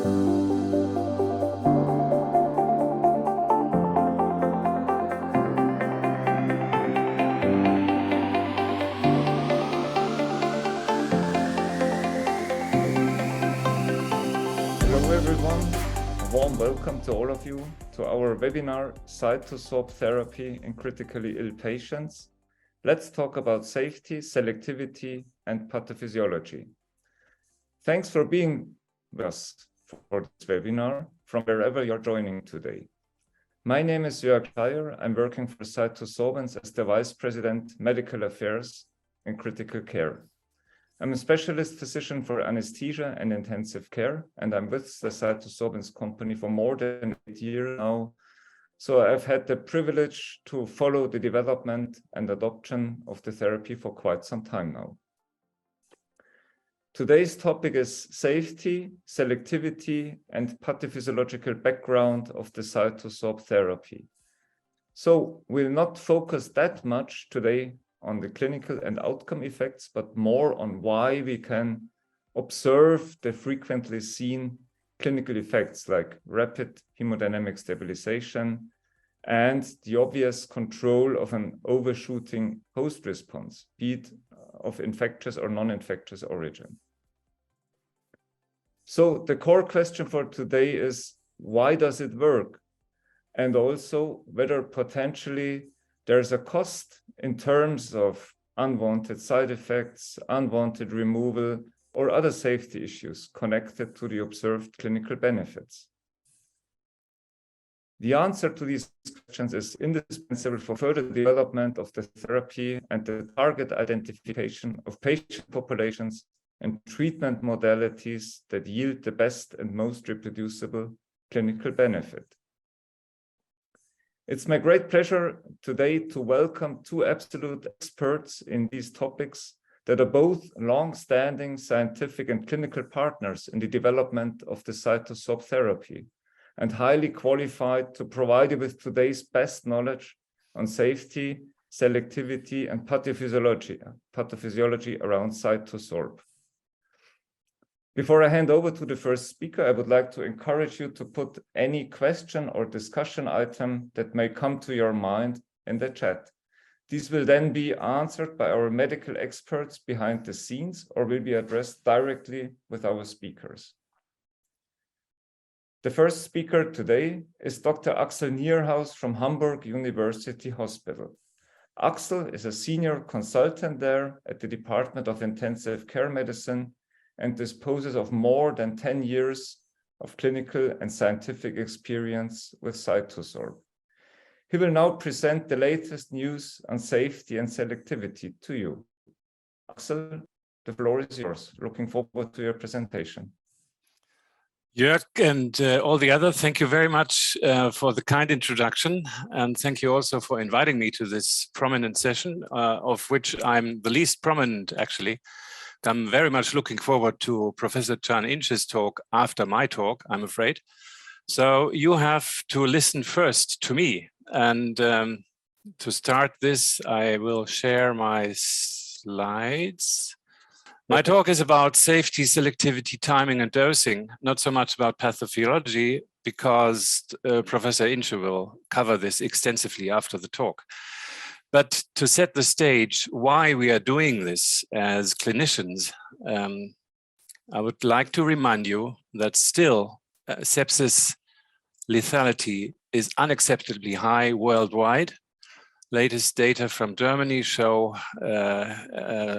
Warm welcome to all of you to our webinar, CytoSorb Therapy in Critically Ill Patients. Let's talk about safety, selectivity, and pathophysiology. Thanks for being with us for this webinar from wherever you're joining today. My name is Jörg Scheier. I'm working for CytoSorbents as the Vice President, Medical Affairs in Critical Care. I'm a specialist physician for anesthesia and intensive care, and I'm with the CytoSorbents company for more than 8 years now. So I've had the privilege to follow the development and adoption of the therapy for quite some time now. Today's topic is safety, selectivity, and pathophysiological background of the CytoSorb therapy. So we'll not focus that much today on the clinical and outcome effects, but more on why we can observe the frequently seen clinical effects like rapid hemodynamic stabilization and the obvious control of an overshooting host response, be it of infectious or non-infectious origin. So the core question for today is, why does it work? And also whether potentially there's a cost in terms of unwanted side effects, unwanted removal, or other safety issues connected to the observed clinical benefits. The answer to these questions is indispensable for further development of the therapy and the target identification of patient populations and treatment modalities that yield the best and most reproducible clinical benefit. It's my great pleasure today to welcome two absolute experts in these topics that are both long-standing scientific and clinical partners in the development of the CytoSorb therapy and highly qualified to provide you with today's best knowledge on safety, selectivity, and pathophysiology around CytoSorb. Before I hand over to the first speaker, I would like to encourage you to put any question or discussion item that may come to your mind in the chat. These will then be answered by our medical experts behind the scenes or will be addressed directly with our speakers. The first speaker today is Dr. Axel Nierhaus from Hamburg University Hospital. Axel is a senior consultant there at the Department of Intensive Care Medicine and disposes of more than 10 years of clinical and scientific experience with CytoSorb. He will now present the latest news on safety and selectivity to you. Axel, the floor is yours. Looking forward to your presentation. Jörg and all the others, thank you very much for the kind introduction, and thank you also for inviting me to this prominent session, of which I'm the least prominent, actually. I'm very much looking forward to Professor Can Ince's talk after my talk, I'm afraid. So you have to listen first to me. And to start this, I will share my slides. My talk is about safety, selectivity, timing, and dosing, not so much about pathophysiology, because Professor Ince will cover this extensively after the talk. But to set the stage why we are doing this as clinicians, I would like to remind you that still sepsis lethality is unacceptably high worldwide. Latest data from Germany show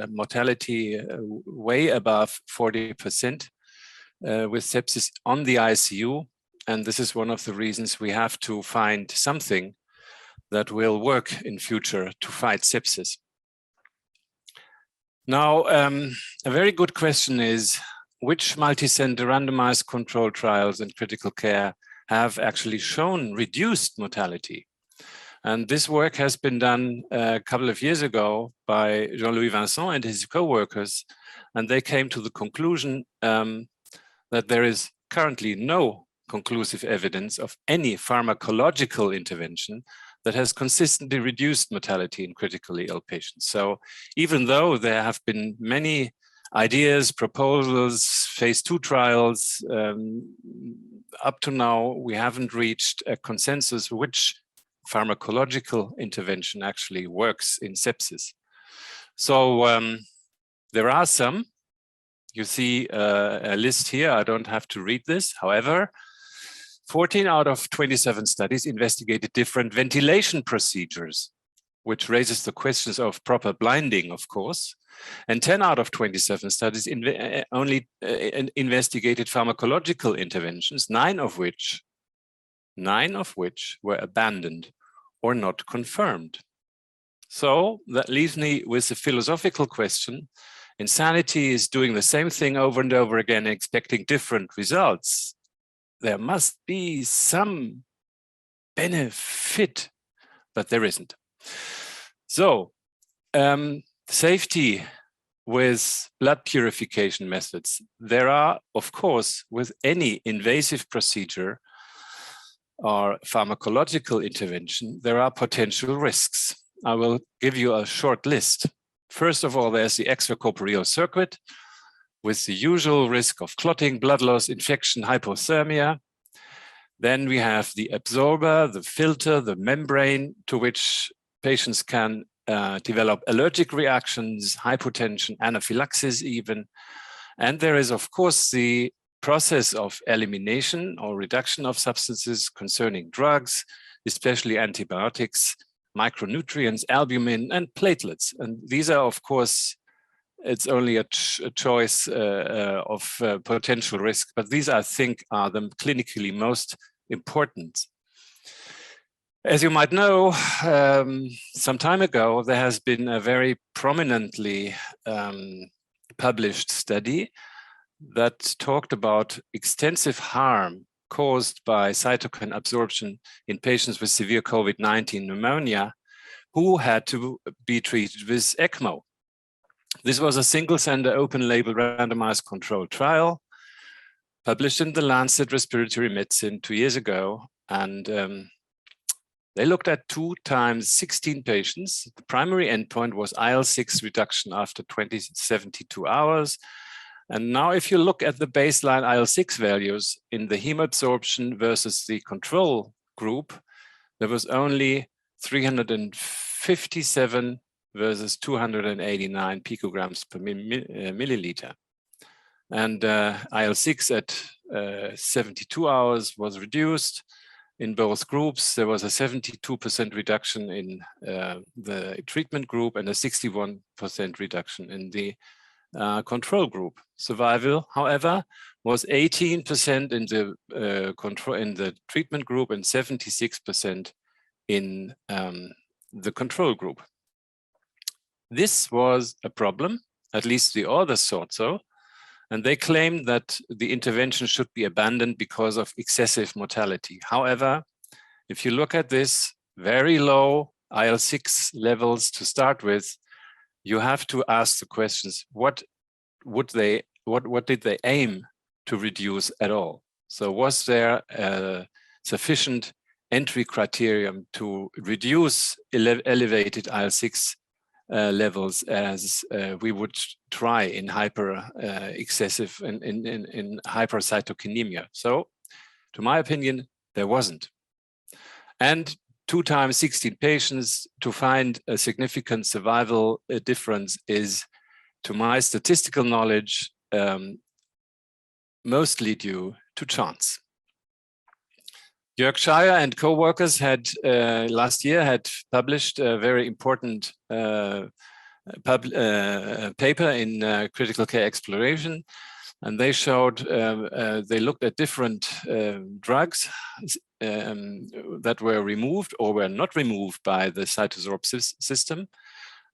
mortality way above 40% with sepsis on the ICU. And this is one of the reasons we have to find something that will work in future to fight sepsis. Now, a very good question is, which multi-center randomized controlled trials in critical care have actually shown reduced mortality? And this work has been done a couple of years ago by Jean-Louis Vincent and his co-workers, and they came to the conclusion that there is currently no conclusive evidence of any pharmacological intervention that has consistently reduced mortality in critically ill patients. So even though there have been many ideas, proposals, phase 2 trials, up to now, we haven't reached a consensus which pharmacological intervention actually works in sepsis. So there are some. You see a list here. I don't have to read this. However, 14 out of 27 studies investigated different ventilation procedures, which raises the questions of proper blinding, of course. And 10 out of 27 studies only investigated pharmacological interventions, 9 of which were abandoned or not confirmed. So that leaves me with the philosophical question: insanity is doing the same thing over and over again, expecting different results. There must be some benefit, but there isn't. So safety with blood purification methods. There are, of course, with any invasive procedure or pharmacological intervention, there are potential risks. I will give you a short list. First of all, there's the extracorporeal circuit with the usual risk of clotting, blood loss, infection, hypothermia. Then we have the absorber, the filter, the membrane to which patients can develop allergic reactions, hypotension, anaphylaxis even. And there is, of course, the process of elimination or reduction of substances concerning drugs, especially antibiotics, micronutrients, albumin, and platelets. And these are, of course, it's only a choice of potential risk, but these, I think, are the clinically most important. As you might know, some time ago, there has been a very prominently published study that talked about extensive harm caused by cytokine absorption in patients with severe COVID-19 pneumonia who had to be treated with ECMO. This was a single-center, open-label, randomized controlled trial published in the Lancet Respiratory Medicine 2 years ago, and they looked at 2 times 16 patients. The primary endpoint was IL-6 reduction after 72 hours. And now if you look at the baseline IL-6 values in the hemoabsorption versus the control group, there was only 357 versus 289 picograms per milliliter. And IL-6 at 72 hours was reduced. In both groups, there was a 72% reduction in the treatment group and a 61% reduction in the control group. Survival, however, was 18% in the treatment group and 76% in the control group. This was a problem, at least the authors thought so, and they claimed that the intervention should be abandoned because of excessive mortality. However, if you look at this very low IL-6 levels to start with, you have to ask the questions: what did they aim to reduce at all? So was there a sufficient entry criterion to reduce elevated IL-6 levels as we would try in excessive in hypercytokinemia? So, to my opinion, there wasn't. And 2 times 16 patients to find a significant survival difference is, to my statistical knowledge, mostly due to chance. Jörg Scheier and co-workers had last year had published a very important paper in Critical Care Exploration, and they showed they looked at different drugs that were removed or were not removed by the CytoSorb system.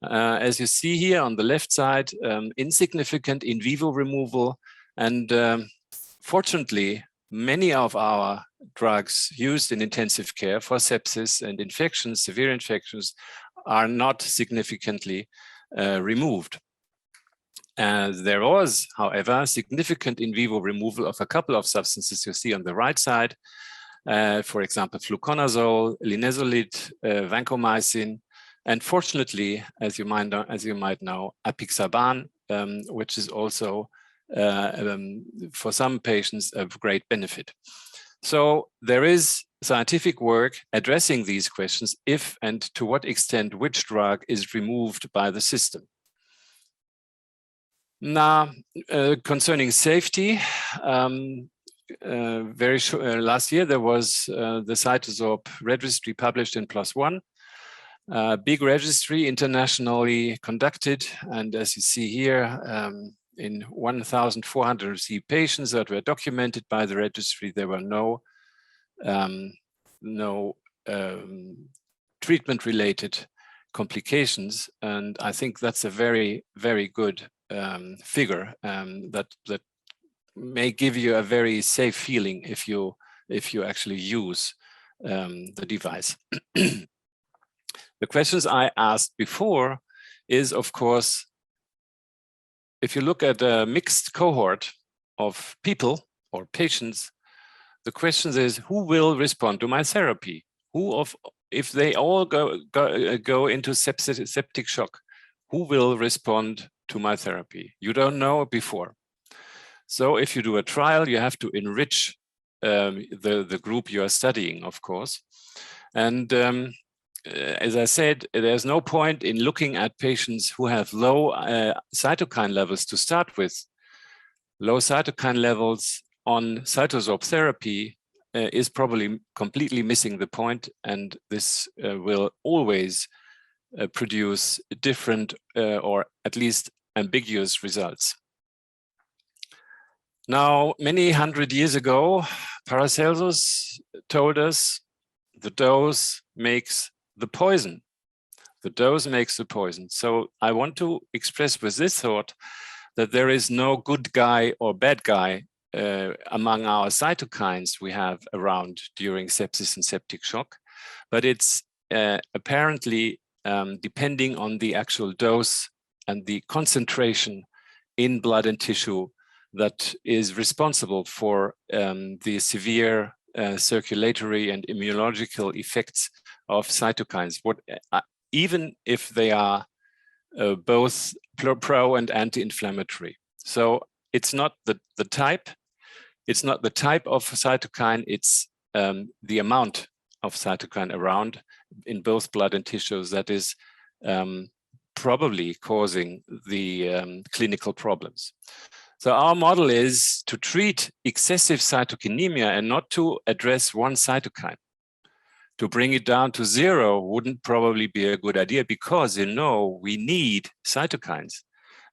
As you see here on the left side, insignificant in vivo removal, and fortunately, many of our drugs used in intensive care for sepsis and infections, severe infections, are not significantly removed. There was, however, significant in vivo removal of a couple of substances you see on the right side. For example, fluconazole, linezolid, vancomycin, and fortunately, as you might know, apixaban, which is also for some patients of great benefit. So there is scientific work addressing these questions, if and to what extent which drug is removed by the system. Now, concerning safety, last year there was the CytoSorb registry published in +1. Big registry, internationally conducted, and as you see here, in 1,400 received patients that were documented by the registry, there were no treatment-related complications, and I think that's a very, very good figure that may give you a very safe feeling if you actually use the device. The questions I asked before is, of course, if you look at a mixed cohort of people or patients, the question is, who will respond to my therapy? If they all go into septic shock, who will respond to my therapy? You don't know before. So if you do a trial, you have to enrich the group you are studying, of course. And as I said, there's no point in looking at patients who have low cytokine levels to start with. Low cytokine levels on CytoSorb therapy is probably completely missing the point, and this will always produce different or at least ambiguous results. Now, many hundred years ago, Paracelsus told us the dose makes the poison. The dose makes the poison. So I want to express with this thought that there is no good guy or bad guy among our cytokines we have around during sepsis and septic shock, but it's apparently depending on the actual dose and the concentration in blood and tissue that is responsible for the severe circulatory and immunological effects of cytokines, even if they are both pro and anti-inflammatory. So it's not the type, it's not the type of cytokine, it's the amount of cytokine around in both blood and tissues that is probably causing the clinical problems. So our model is to treat excessive cytokinemia and not to address one cytokine. To bring it down to 0 wouldn't probably be a good idea because, you know, we need cytokines.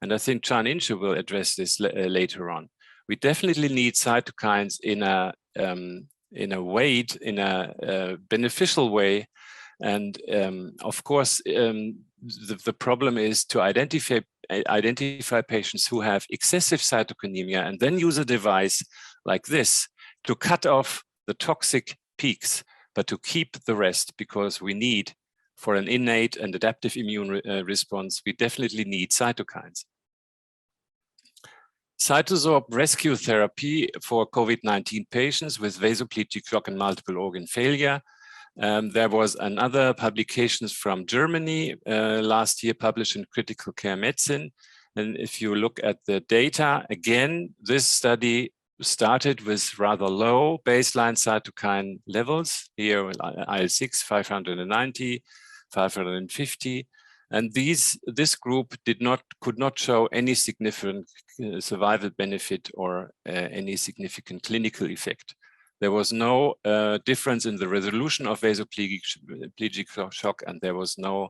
And I think Can Ince will address this later on. We definitely need cytokines in a beneficial way. And of course, the problem is to identify patients who have excessive cytokinemia and then use a device like this to cut off the toxic peaks, but to keep the rest, because we need, for an innate and adaptive immune response, we definitely need cytokines. CytoSorb rescue therapy for COVID-19 patients with vasoplegic shock and multiple organ failure. There was another publication from Germany last year published in Critical Care Medicine. And if you look at the data, again, this study started with rather low baseline cytokine levels. Here, IL-6, 590, 550. And this group could not show any significant survival benefit or any significant clinical effect. There was no difference in the resolution of vasoplegic shock, and there was no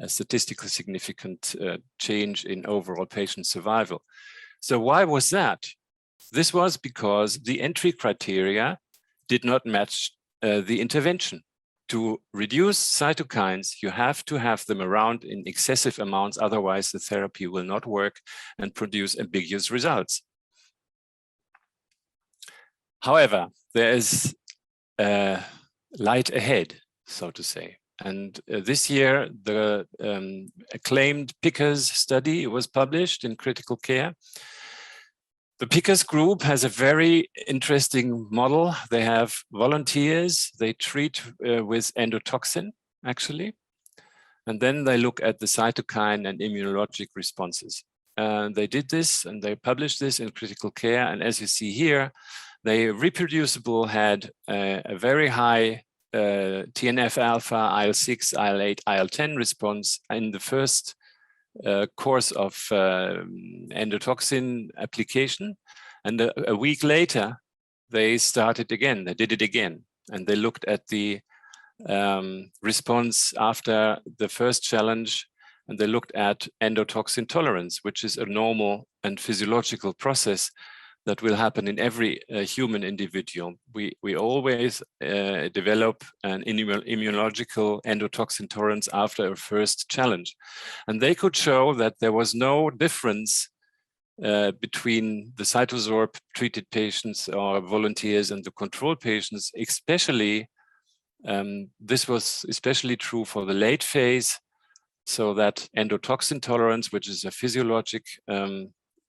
statistically significant change in overall patient survival. So why was that? This was because the entry criteria did not match the intervention. To reduce cytokines, you have to have them around in excessive amounts, otherwise the therapy will not work and produce ambiguous results. However, there is light ahead, so to say. And this year, the acclaimed PICAS study was published in Critical Care. The PICAS group has a very interesting model. They have volunteers, they treat with endotoxin, actually. And then they look at the cytokine and immunologic responses. They did this and they published this in Critical Care. And as you see here, They reproducible had a very high TNF alpha, IL-6, IL-8, IL-10 response in the first course of endotoxin application. And a week later, they started again, they did it again. And they looked at the response after the first challenge, and they looked at endotoxin tolerance, which is a normal and physiological process that will happen in every human individual. We always develop an immunological endotoxin tolerance after a first challenge. And they could show that there was no difference between the CytoSorb treated patients or volunteers and the control patients, especially this was especially true for the late phase, so that endotoxin tolerance, which is a physiologic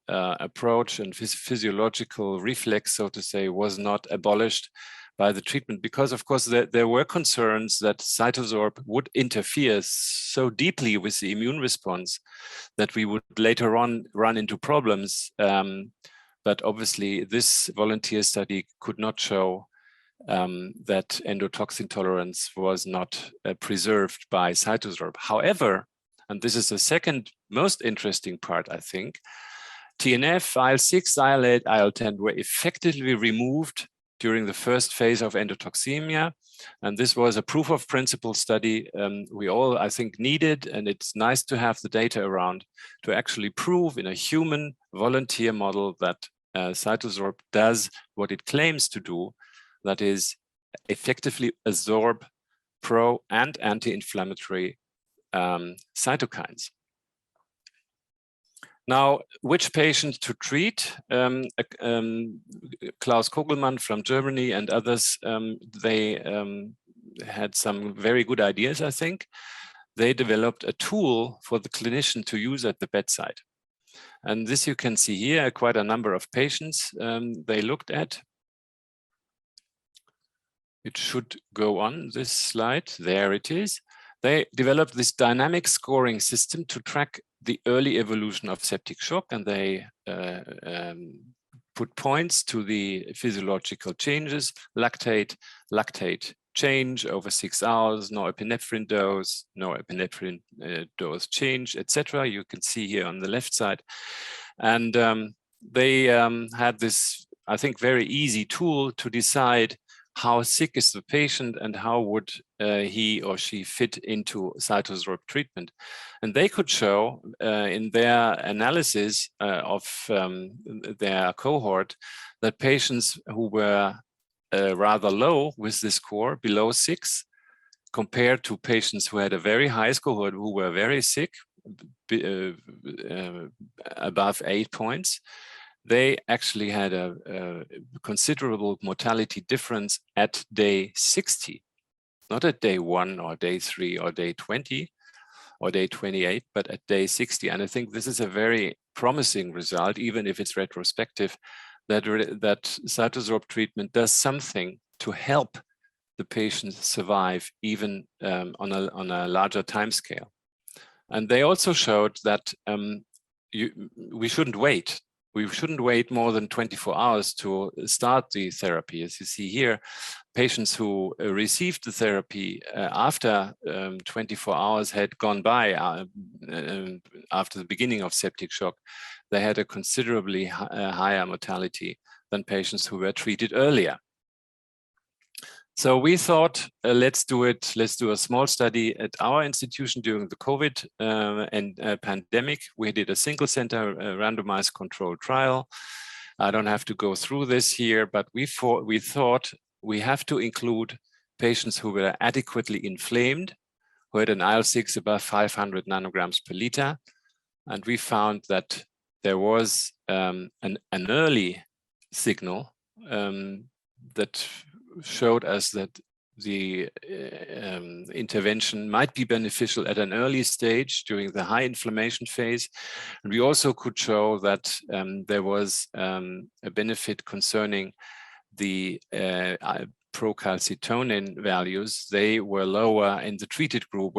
approach and physiological reflex, so to say, was not abolished by the treatment, because of course there were concerns that CytoSorb would interfere so deeply with the immune response that we would later on run into problems. But obviously this volunteer study could not show that endotoxin tolerance was not preserved by CytoSorb. However, and this is the second most interesting part, I think, TNF, IL-6, IL-8, IL-10 were effectively removed during the first phase of endotoxemia. And this was a proof of principle study we all, I think, needed. And it's nice to have the data around to actually prove in a human volunteer model that CytoSorb does what it claims to do, that is effectively absorb pro and anti-inflammatory cytokines. Now, which patient to treat? Klaus Kogelmann from Germany and others, they had some very good ideas, I think. They developed a tool for the clinician to use at the bedside. And this you can see here, quite a number of patients they looked at. It should go on this slide. There it is. They developed this dynamic scoring system to track the early evolution of septic shock, and they put points to the physiological changes, lactate change over 6 hours, no epinephrine dose, no epinephrine dose change, etc. You can see here on the left side. And they had this, I think, very easy tool to decide how sick is the patient and how would he or she fit into CytoSorb treatment. And they could show in their analysis of their cohort that patients who were rather low with this score, below 6, compared to patients who had a very high score who were very sick, above 8 points, they actually had a considerable mortality difference at day 60, not at day 1 or day 3 or day 20 or day 28, but at day 60. And I think this is a very promising result, even if it's retrospective, that CytoSorb treatment does something to help the patient survive even on a larger time scale. And they also showed that we shouldn't wait. We shouldn't wait more than 24 hours to start the therapy. As you see here, patients who received the therapy after 24 hours had gone by after the beginning of septic shock, they had a considerably higher mortality than patients who were treated earlier. So we thought, let's do it. Let's do a small study at our institution during the COVID pandemic. We did a single center randomized controlled trial. I don't have to go through this here, but we thought we have to include patients who were adequately inflamed, who had an IL-6 above 500 nanograms per liter. And we found that there was an early signal that showed us that the intervention might be beneficial at an early stage during the high inflammation phase. And we also could show that there was a benefit concerning the procalcitonin values. They were lower in the treated group,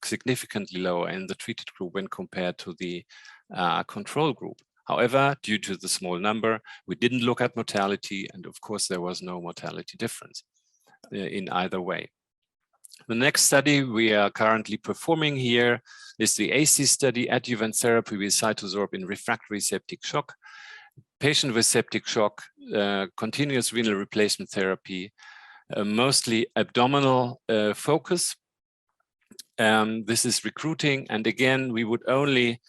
significantly lower in the treated group when compared to the control group. However, due to the small number, we didn't look at mortality, and of course there was no mortality difference in either way. The next study we are currently performing here is the AC study, adjuvant therapy with CytoSorb in refractory septic shock. Patient with septic shock, continuous renal replacement therapy, mostly abdominal focus. This is recruiting, and again, we would only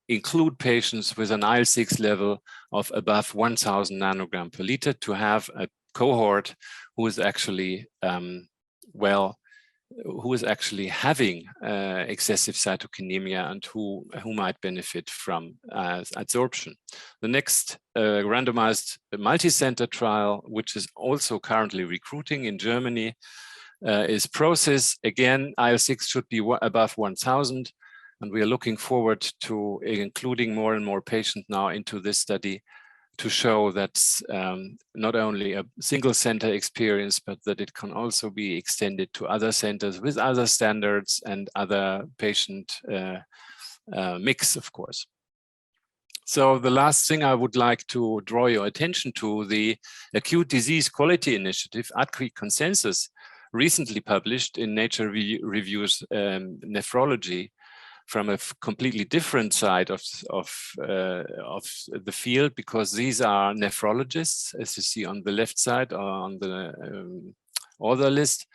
include patients with an IL-6 level of above 1,000 nanogram per liter to have a cohort who is actually having excessive cytokinemia and who might benefit from adsorption. The next randomized multi-center trial, which is also currently recruiting in Germany, is PROCESS. Again, IL-6 should be above 1,000, and we are looking forward to including more and more patients now into this study to show that not only a single center experience, but that it can also be extended to other centers with other standards and other patient mix, of course. So the last thing I would like to draw your attention to, the Acute Disease Quality Initiative, ADQI Consensus, recently published in Nature Reviews Nephrology, from a completely different side of the field, because these are nephrologists, as you see on the left side or on the author list,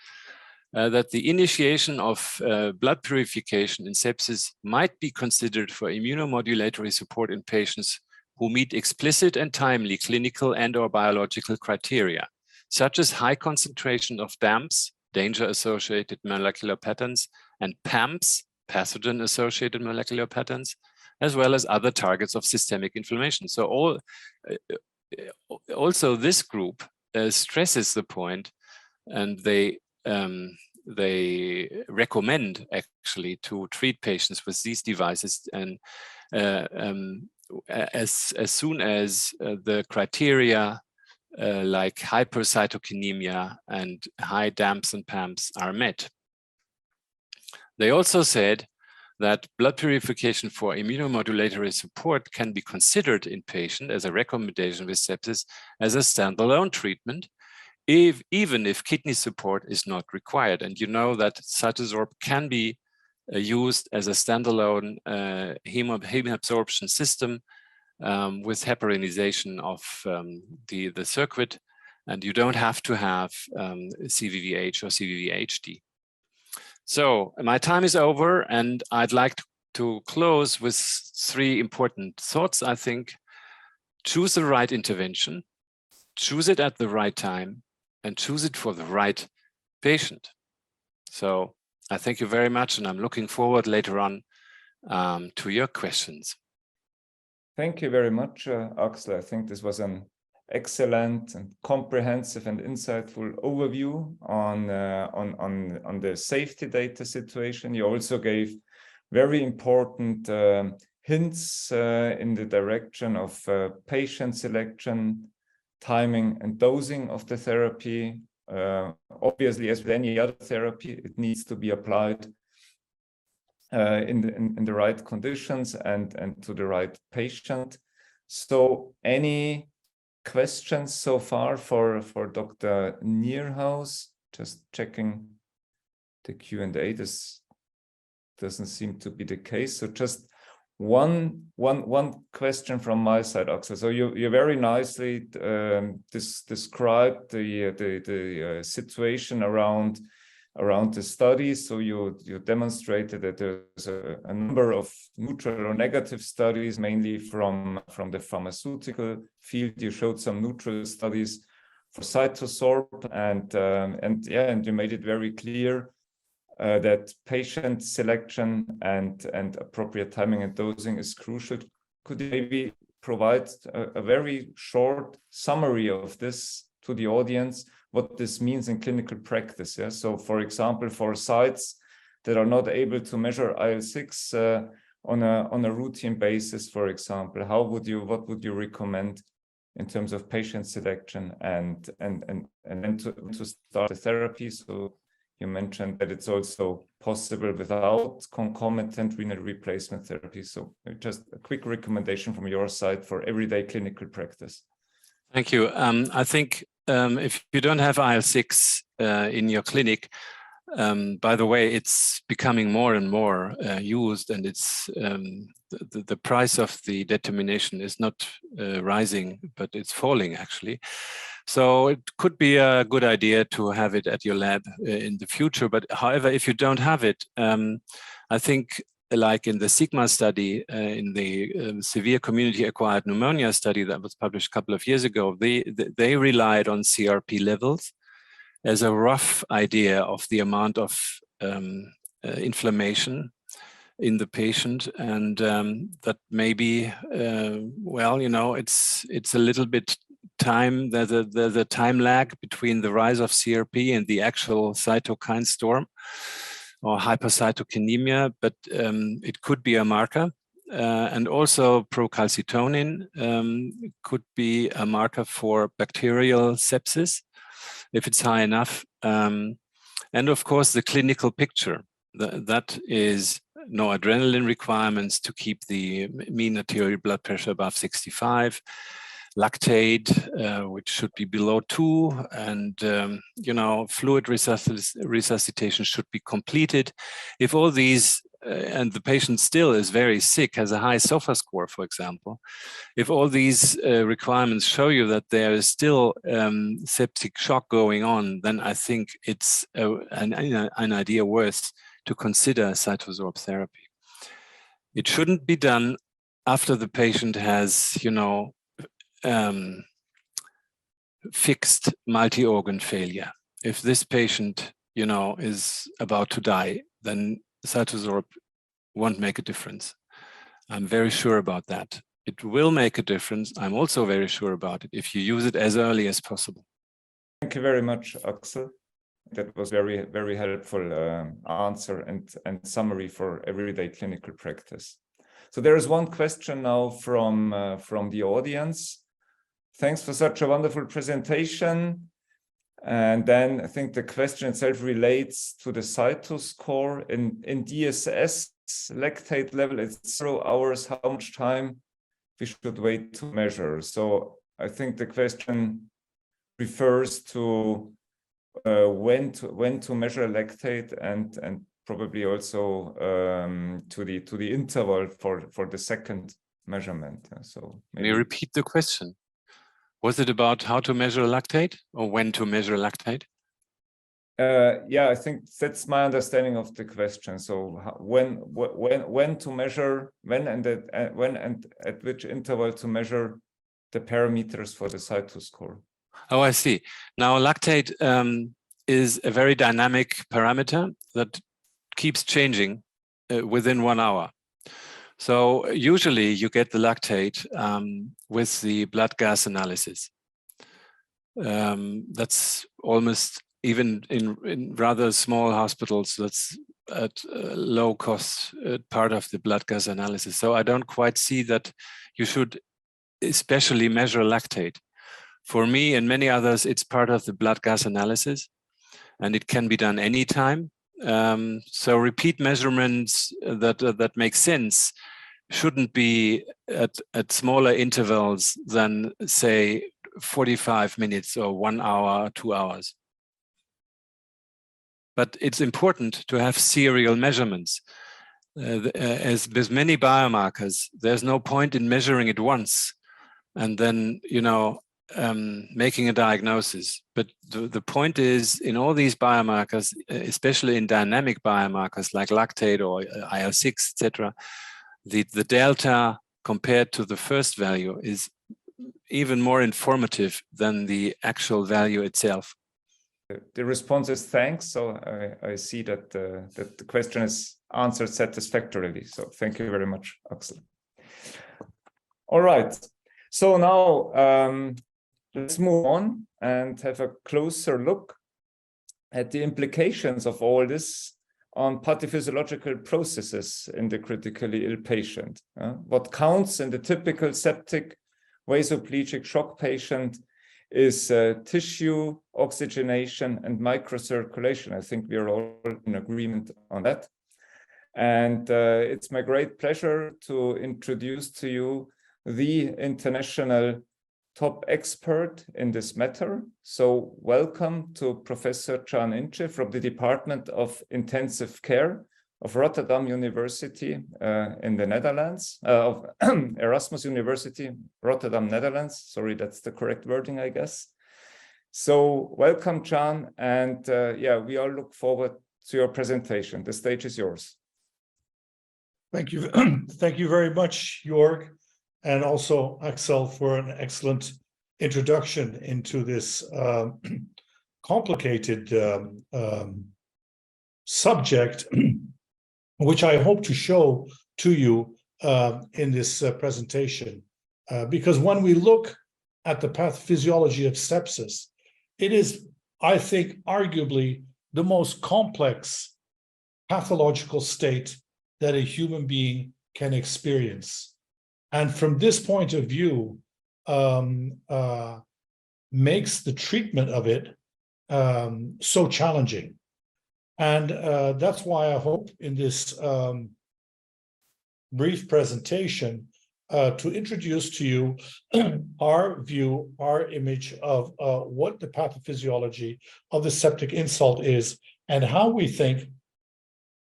that the initiation of blood purification in sepsis might be considered for immunomodulatory support in patients who meet explicit and timely clinical and/or biological criteria, such as high concentration of DAMPs, danger-associated molecular patterns, and PAMPs, pathogen-associated molecular patterns, as well as other targets of systemic inflammation. So also this group stresses the point, and they recommend actually to treat patients with these devices, and as soon as the criteria like hypercytokinemia and high DAMPs and PAMPs are met. They also said that blood purification for immunomodulatory support can be considered in patient as a recommendation with sepsis as a standalone treatment, even if kidney support is not required. And you know that CytoSorb can be used as a standalone heme absorption system with heparinization of the circuit, and you don't have to have CVVH or CVVHD. So my time is over, and I'd like to close with 3 important thoughts, I think. Choose the right intervention, choose it at the right time, and choose it for the right patient. So I thank you very much, and I'm looking forward later on to your questions. Thank you very much, Axel. I think this was an excellent and comprehensive and insightful overview on the safety data situation. You also gave very important hints in the direction of patient selection, timing, and dosing of the therapy. Obviously, as with any other therapy, it needs to be applied in the right conditions and to the right patient. So any questions so far for Dr. Nierhaus? Just checking the Q&A. This doesn't seem to be the case. So just one question from my side, Axel. So you very nicely described the situation around the study. So you demonstrated that there's a number of neutral or negative studies, mainly from the pharmaceutical field. You showed some neutral studies for CytoSorb, and you made it very clear that patient selection and appropriate timing and dosing is crucial. Could you maybe provide a very short summary of this to the audience, what this means in clinical practice? Yeah? So for example, for sites that are not able to measure IL-6 on a routine basis, for example, what would you recommend in terms of patient selection and then to start the therapy? So you mentioned that it's also possible without concomitant renal replacement therapy. So just a quick recommendation from your side for everyday clinical practice. Thank you. I think if you don't have IL-6 in your clinic, by the way, it's becoming more and more used, and it's the price of the determination is not rising, but it's falling actually. So it could be a good idea to have it at your lab in the future. But however, if you don't have it, I think like in the Sigma study, in the severe community-acquired pneumonia study that was published a couple of years ago, they relied on CRP levels as a rough idea of the amount of inflammation in the patient, and that maybe, well, you know, it's a little bit time. There's a time lag between the rise of CRP and the actual cytokine storm or hypercytokinemia, but it could be a marker. And also procalcitonin could be a marker for bacterial sepsis if it's high enough. And of course, the clinical picture, that is no adrenaline requirements to keep the mean arterial blood pressure above 65, lactate, which should be below 2, and you know, fluid resuscitation should be completed. If all these, and the patient still is very sick, has a high SOFA score, for example, if all these requirements show you that there is still septic shock going on, then I think it's an idea worth to consider CytoSorb therapy. It shouldn't be done after the patient has, you know, fixed multi-organ failure. If this patient, you know, is about to die, then CytoSorb won't make a difference. I'm very sure about that. It will make a difference. I'm also very sure about it if you use it as early as possible. Thank you very much, Axel. That was very, very helpful answer and summary for everyday clinical practice. So there is one question now from the audience. Thanks for such a wonderful presentation. And then I think the question itself relates to the CytoScore in DSS lactate level. It's 0 hours. How much time we should wait to measure? So I think the question refers to when to measure lactate and probably also to the interval for the second measurement. So maybe... Can you repeat the question? Was it about how to measure lactate or when to measure lactate? Yeah, I think that's my understanding of the question. So when to measure, when and at which interval to measure the parameters for the CytoScore. Oh, I see. Now lactate is a very dynamic parameter that keeps changing within 1 hour. So usually you get the lactate with the blood gas analysis. That's almost, even in rather small hospitals, that's at low cost part of the blood gas analysis. So I don't quite see that you should especially measure lactate. For me and many others, it's part of the blood gas analysis, and it can be done anytime. So repeat measurements that make sense shouldn't be at smaller intervals than, say, 45 minutes or 1 hour or 2 hours. But it's important to have serial measurements. As with many biomarkers, there's no point in measuring it once and then, you know, making a diagnosis. But the point is, in all these biomarkers, especially in dynamic biomarkers like lactate or IL-6, etc., the delta compared to the first value is even more informative than the actual value itself. The response is thanks. So I see that the question is answered satisfactorily. So thank you very much, Axel. All right. So now let's move on and have a closer look at the implications of all this on pathophysiological processes in the critically ill patient. What counts in the typical septic vasoplegic shock patient is tissue oxygenation and microcirculation. I think we are all in agreement on that. And it's my great pleasure to introduce to you the international top expert in this matter. So welcome to Professor Can Ince from the Department of Intensive Care of Rotterdam University in the Netherlands, of Erasmus University, Rotterdam, Netherlands. Sorry, that's the correct wording, I guess. So welcome, Can, and yeah, we all look forward to your presentation. The stage is yours. Thank you. Thank you very much, Jörg, and also Axel for an excellent introduction into this complicated subject, which I hope to show to you in this presentation. Because when we look at the pathophysiology of sepsis, it is, I think, arguably the most complex pathological state that a human being can experience. And from this point of view, makes the treatment of it so challenging. And that's why I hope in this brief presentation to introduce to you our view, our image of what the pathophysiology of the septic insult is and how we think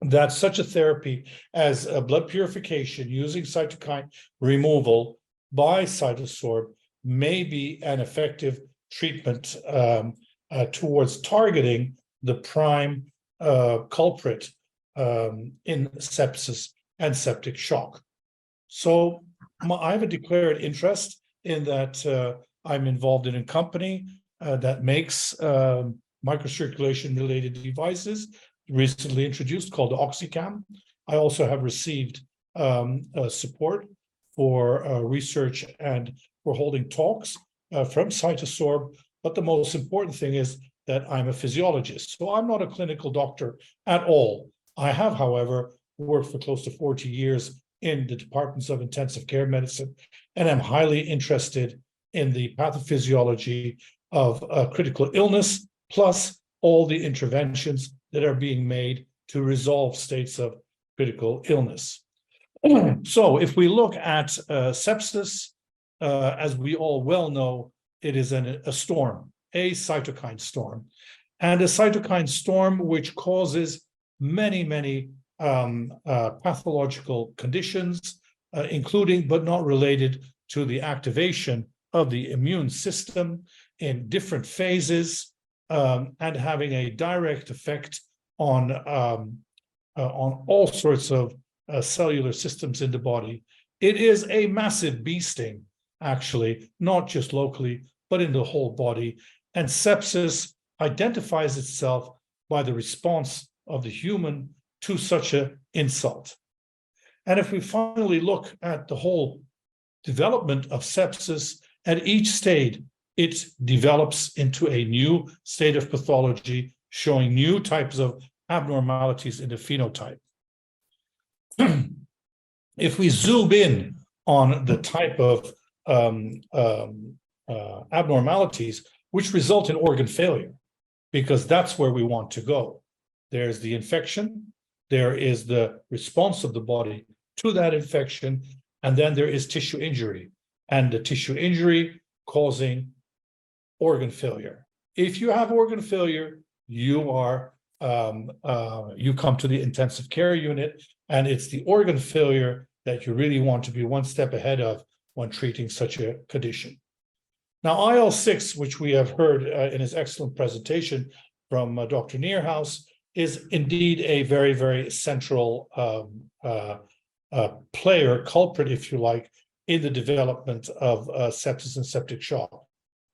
that such a therapy as blood purification using cytokine removal by CytoSorb may be an effective treatment towards targeting the prime culprit in sepsis and septic shock. So I have a declared interest in that. I'm involved in a company that makes microcirculation related devices recently introduced called Oxycam. I also have received support for research and for holding talks from CytoSorb, but the most important thing is that I'm a physiologist. So I'm not a clinical doctor at all. I have, however, worked for close to 40 years in the departments of intensive care medicine, and I'm highly interested in the pathophysiology of critical illness, plus all the interventions that are being made to resolve states of critical illness. So if we look at sepsis, as we all well know, it is a storm, a cytokine storm, and a cytokine storm which causes many pathological conditions, including but not related to the activation of the immune system in different phases, and having a direct effect on all sorts of cellular systems in the body. It is a massive bee sting, actually, not just locally, but in the whole body. And sepsis identifies itself by the response of the human to such an insult. And if we finally look at the whole development of sepsis, at each stage, it develops into a new state of pathology, showing new types of abnormalities in the phenotype. If we zoom in on the type of abnormalities which result in organ failure, because that's where we want to go. There's the infection, there is the response of the body to that infection, and then there is tissue injury, and the tissue injury causing organ failure. If you have organ failure, you are you come to the intensive care unit, and it's the organ failure that you really want to be one step ahead of when treating such a condition. Now, IL-6, which we have heard in his excellent presentation from Dr. Nierhaus, is indeed a very central player, culprit, if you like, in the development of sepsis and septic shock.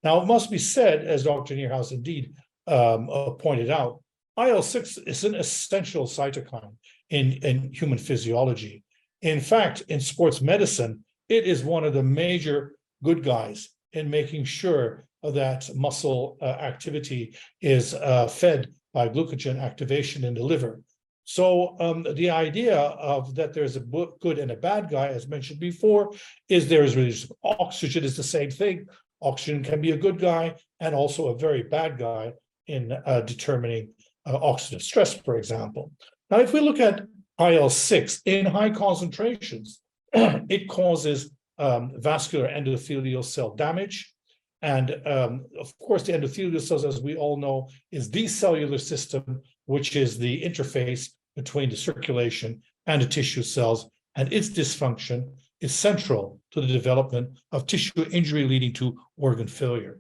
Now, it must be said, as Dr. Nierhaus indeed pointed out, IL-6 is an essential cytokine in human physiology. In fact, in sports medicine, it is one of the major good guys in making sure that muscle activity is fed by glucogen activation in the liver. So the idea of that there's a good and a bad guy, as mentioned before, is there is really oxygen is the same thing. Oxygen can be a good guy and also a very bad guy in determining oxidative stress, for example. Now, if we look at IL-6 in high concentrations, it causes vascular endothelial cell damage. And of course, the endothelial cells, as we all know, is the cellular system, which is the interface between the circulation and the tissue cells, and its dysfunction is central to the development of tissue injury leading to organ failure.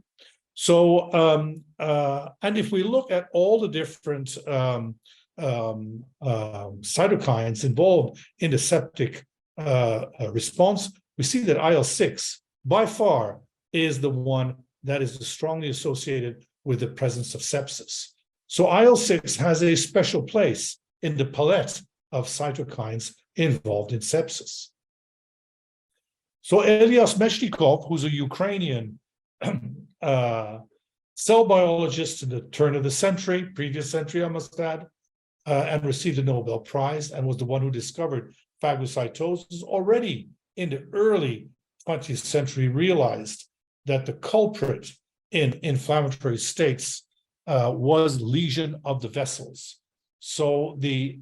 So, and if we look at all the different cytokines involved in the septic response, we see that IL-6 by far is the one that is strongly associated with the presence of sepsis. So IL-6 has a special place in the palette of cytokines involved in sepsis. So Elias Meshnikov, who's a Ukrainian cell biologist in the turn of the century, previous century, I must add, and received a Nobel Prize and was the one who discovered phagocytosis, already in the early 20th century realized that the culprit in inflammatory states was lesion of the vessels. So the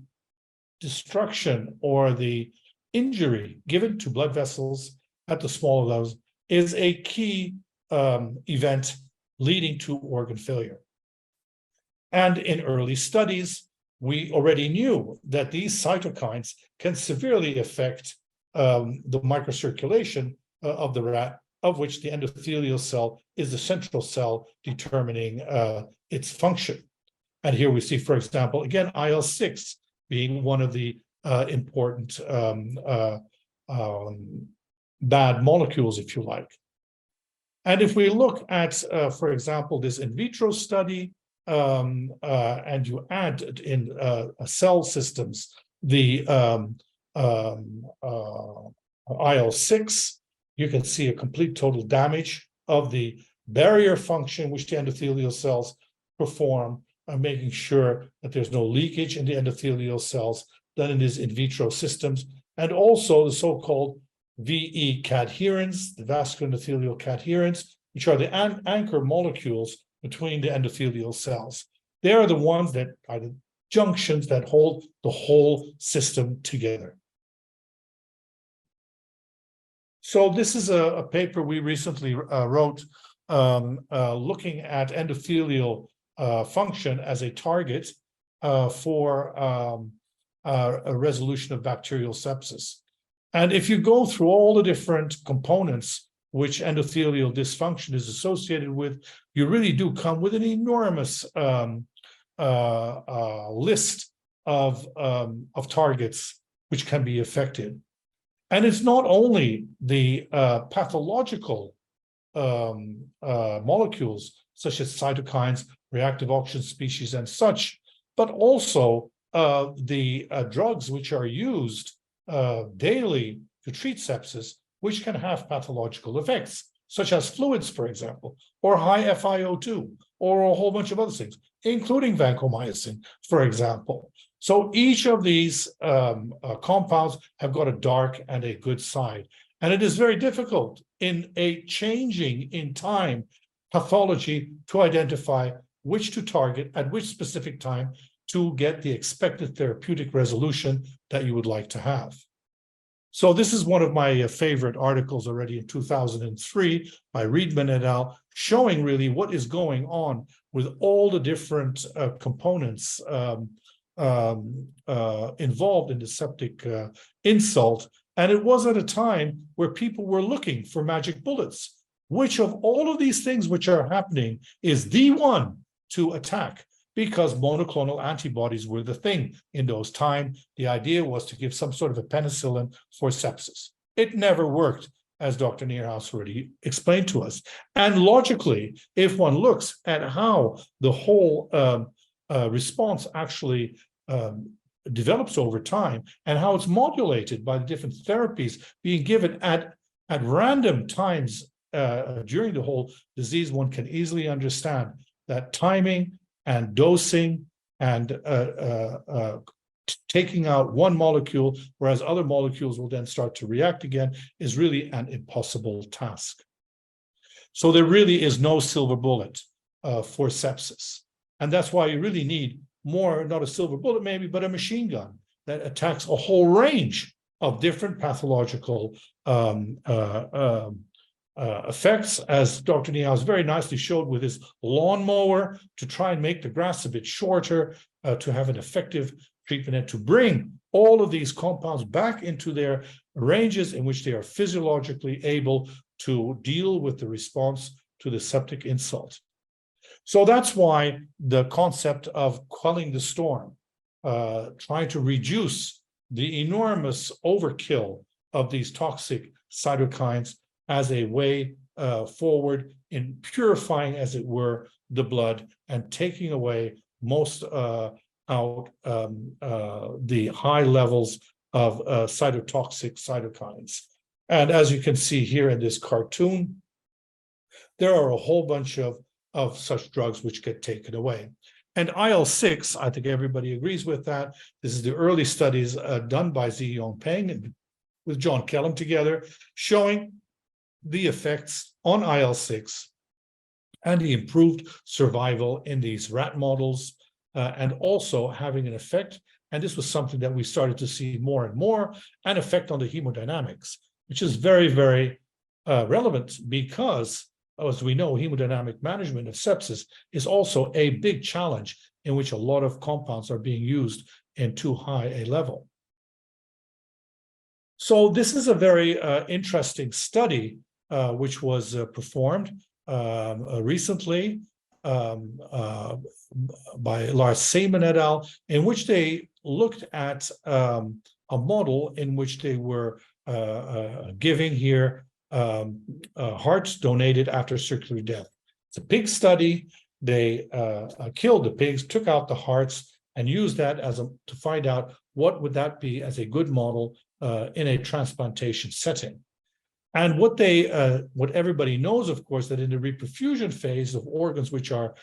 destruction or the injury given to blood vessels at the smaller levels is a key event leading to organ failure. And in early studies, we already knew that these cytokines can severely affect the microcirculation of the rat, of which the endothelial cell is the central cell determining its function. And here we see, for example, again, IL-6 being one of the important bad molecules, if you like. And if we look at, for example, this in vitro study, and you add in cell systems the IL-6, you can see a complete total damage of the barrier function which the endothelial cells perform, making sure that there's no leakage in the endothelial cells done in these in vitro systems, and also the so-called VE cadherins, the vascular endothelial cadherins, which are the anchor molecules between the endothelial cells. They are the ones that are the junctions that hold the whole system together. So this is a paper we recently wrote looking at endothelial function as a target for a resolution of bacterial sepsis. And if you go through all the different components which endothelial dysfunction is associated with, you really do come with an enormous list of targets which can be affected. And it's not only the pathological molecules, such as cytokines, reactive oxygen species, and such, but also the drugs which are used daily to treat sepsis, which can have pathological effects, such as fluids, for example, or high FiO2, or a whole bunch of other things, including vancomycin, for example. So each of these compounds have got a dark and a good side. And it is very difficult in a changing in time pathology to identify which to target at which specific time to get the expected therapeutic resolution that you would like to have. So this is one of my favorite articles already in 2003 by Riedman et al., showing really what is going on with all the different components involved in the septic insult. And it was at a time where people were looking for magic bullets. Which of all of these things which are happening is the one to attack? Because monoclonal antibodies were the thing in those times. The idea was to give some sort of a penicillin for sepsis. It never worked, as Dr. Nierhaus already explained to us. And logically, if one looks at how the whole response actually develops over time and how it's modulated by the different therapies being given at random times during the whole disease, one can easily understand that timing and dosing and taking out one molecule, whereas other molecules will then start to react again, is really an impossible task. So there really is no silver bullet for sepsis. And that's why you really need more, not a silver bullet maybe, but a machine gun that attacks a whole range of different pathological effects, as Dr. Nierhaus very nicely showed with his lawnmower, to try and make the grass a bit shorter, to have an effective treatment, and to bring all of these compounds back into their ranges in which they are physiologically able to deal with the response to the septic insult. So that's why the concept of quelling the storm, trying to reduce the enormous overkill of these toxic cytokines as a way forward in purifying, as it were, the blood and taking away most out the high levels of cytotoxic cytokines. And as you can see here in this cartoon, there are a whole bunch of such drugs which get taken away. And IL-6, I think everybody agrees with that. This is the early studies done by Ziyong Peng and with John Kellum together, showing the effects on IL-6 and the improved survival in these rat models, and also having an effect, and this was something that we started to see more and more, an effect on the hemodynamics, which is very, very relevant because, as we know, hemodynamic management of sepsis is also a big challenge in which a lot of compounds are being used in too high a level. So this is a very interesting study which was performed recently by Lars Seeman et al., in which they looked at a model in which they were giving here hearts donated after circulatory death. It's a pig study. They killed the pigs, took out the hearts, and used that as to find out what would that be as a good model in a transplantation setting. And what everybody knows, of course, that in the reperfusion phase of organs which are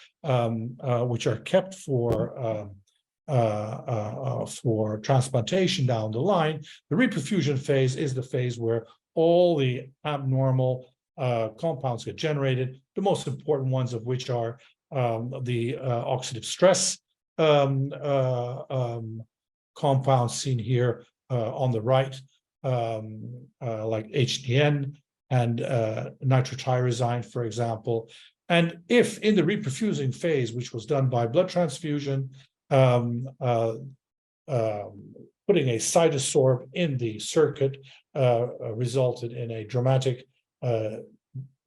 kept for transplantation down the line, the reperfusion phase is the phase where all the abnormal compounds get generated, the most important ones of which are the oxidative stress compounds seen here on the right, like HDN and nitrotyrosine, for example. And if in the reperfusing phase, which was done by blood transfusion, putting a CytoSorb in the circuit resulted in a dramatic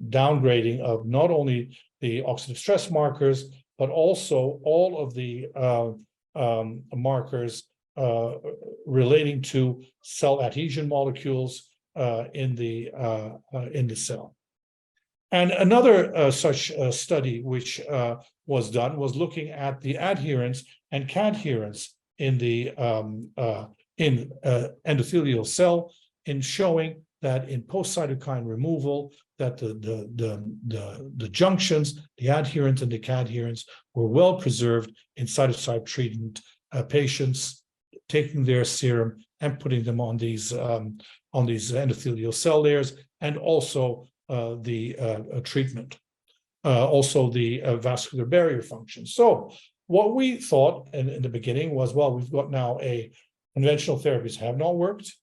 downgrading of not only the oxidative stress markers, but also all of the markers relating to cell adhesion molecules in the cell. And another such study which was done was looking at the adherence and cadherence in the endothelial cell, in showing that in post-cytokine removal, that the junctions, the adherents and the cadherents, were well preserved in cytosol treated patients, taking their serum and putting them on these endothelial cell layers, and also the treatment, also the vascular barrier function. So what we thought in the beginning was, well, we've got now conventional therapies have not worked.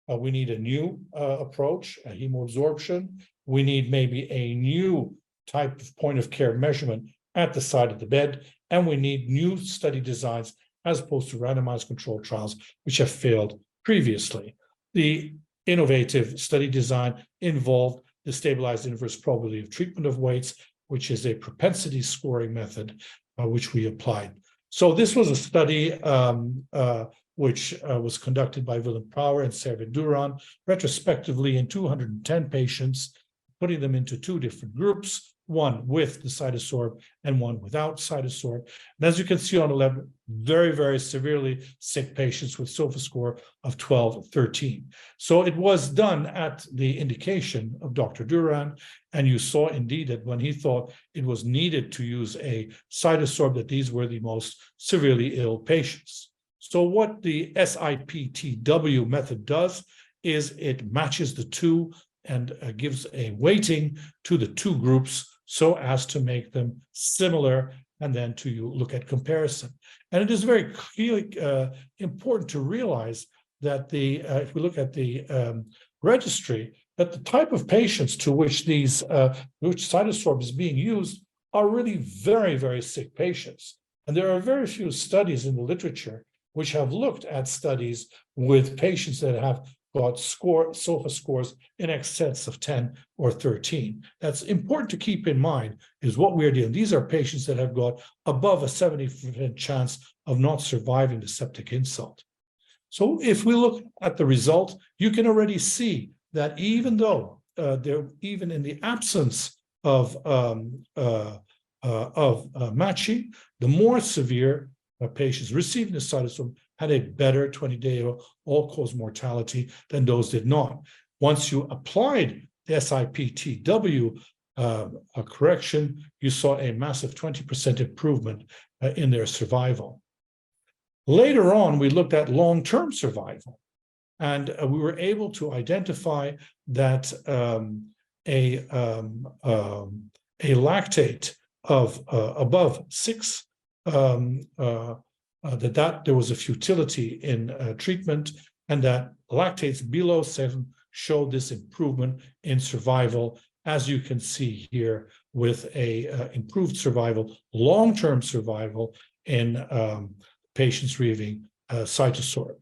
We need a new approach, a hemoabsorption. We need maybe a new type of point of care measurement at the side of the bed, and we need new study designs as opposed to randomized controlled trials, which have failed previously. The innovative study design involved the stabilized inverse probability of treatment of weights, which is a propensity scoring method, which we applied. So this was a study which was conducted by Willem Prouwer and Servin Duran, retrospectively in 210 patients, putting them into two different groups, one with the CytoSorb and one without CytoSorb. And as you can see on the left, very, very severely sick patients with SOFA score of 12, 13. So it was done at the indication of Dr. Duran, and you saw indeed that when he thought it was needed to use a CytoSorb, that these were the most severely ill patients. So what the SIPTW method does is it matches the two gives a weighting to the two groups so as to make them similar, and then to look at comparison. And it is very important to realize that if we look at the registry, that the type of patients to which which CytoSorb is being used are really very, very sick patients. And there are very few studies in the literature which have looked at studies with patients that have got SOFA scores in excess of 10 or 13. That's important to keep in mind, is what we're dealing. These are patients that have got above a 70% chance of not surviving the septic insult. So if we look at the result, you can already see that even though even in the absence of matching, the more severe patients receiving the CytoSorb had a better 20-day all-cause mortality than those did not. Once you applied the SIPTW correction, you saw a massive 20% improvement in their survival. Later on, we looked at long-term survival, and we were able to identify that a lactate of above 6, that there was a futility in treatment, and that lactates below 7 showed this improvement in survival, as you can see here, with a improved survival, long-term survival in patients receiving CytoSorb.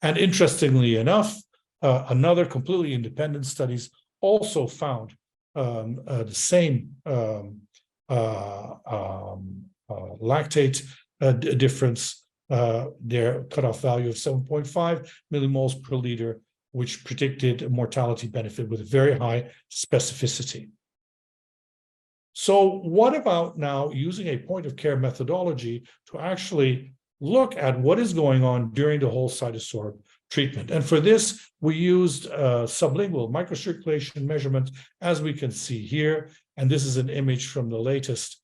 And interestingly enough, another completely independent studies also found the same lactate difference, their cutoff value of 7.5 millimoles per liter, which predicted mortality benefit with very high specificity. So what about now using a point-of-care methodology to actually look at what is going on during the whole CytoSorb treatment? And for this, we used sublingual microcirculation measurement, as we can see here. And this is an image from the latest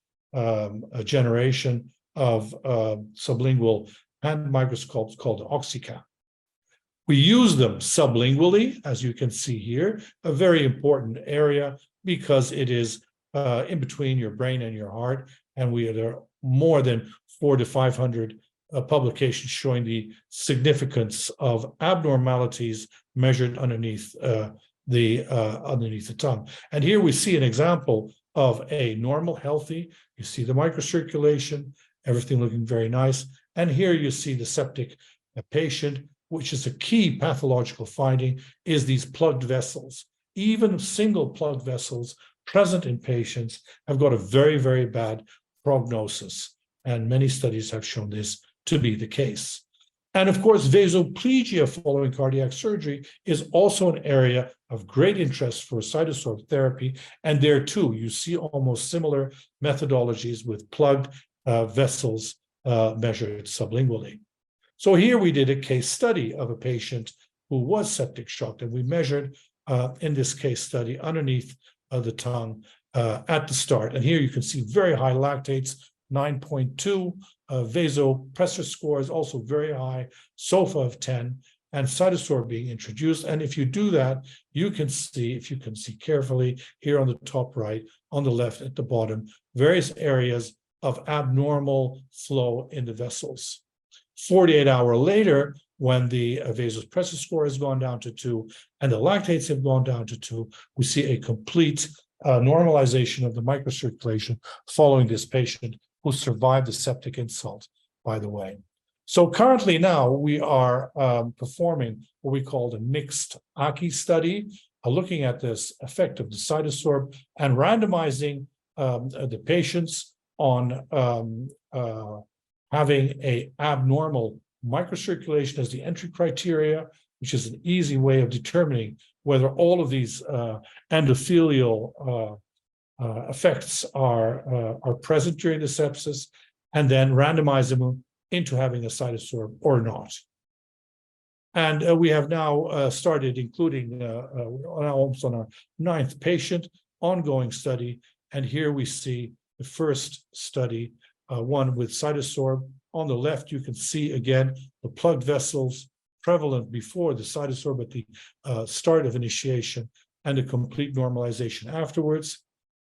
generation of sublingual hand microscopes called the OxyCap. We use them sublingually, as you can see here, a very important area because it is in between your brain and your heart. And there are more than 400 to 500 publications showing the significance of abnormalities measured underneath the tongue. And here we see an example of a normal, healthy. You see the microcirculation, everything looking very nice. And here you see the septic patient, which is a key pathological finding, is these plugged vessels. Even single plugged vessels present in patients have got a very, very bad prognosis. And many studies have shown this to be the case. And of course, vasoplegia following cardiac surgery is also an area of great interest for CytoSorb therapy. And there too, you see almost similar methodologies with plugged vessels measured sublingually. So here we did a case study of a patient who was septic shocked, and we measured in this case study underneath the tongue at the start. And here you can see very high lactates, 9.2, vasopressor scores also very high, SOFA of 10, and CytoSorb being introduced. And if you do that, you can see, if you can see carefully here on the top right, on the left at the bottom, various areas of abnormal flow in the vessels. 48 hours later, when the vasopressor score has gone down to 2 and the lactates have gone down to 2, we see a complete normalization of the microcirculation following this patient who survived the septic insult, by the way. So currently now we are performing what we call the mixed ACI study, looking at this effect of the CytoSorb and randomizing the patients on having a abnormal microcirculation as the entry criteria, which is an easy way of determining whether all of these endothelial effects are present during the sepsis, and then randomize them into having a CytoSorb or not. And we have now started including, we're almost on our 9th patient, ongoing study. And here we see the first study, one with CytoSorb. On the left, you can see again the plugged vessels prevalent before the CytoSorb at the start of initiation and a complete normalization afterwards.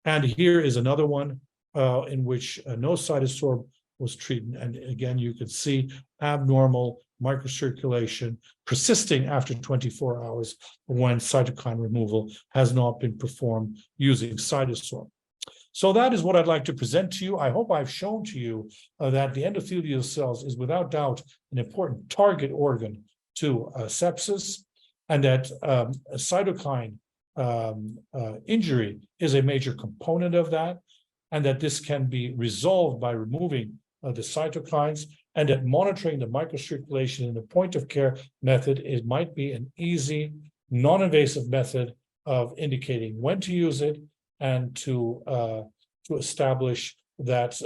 And here is another one in which no CytoSorb was treated. And again, you can see abnormal microcirculation persisting after 24 hours when cytokine removal has not been performed using CytoSorb. So that is what I'd like to present to you. I hope I've shown to you that the endothelial cells is without doubt an important target organ to sepsis, and that a cytokine injury is a major component of that, and that this can be resolved by removing the cytokines, and that monitoring the microcirculation in the point of care method, it might be an easy, non-invasive method of indicating when to use it and to establish that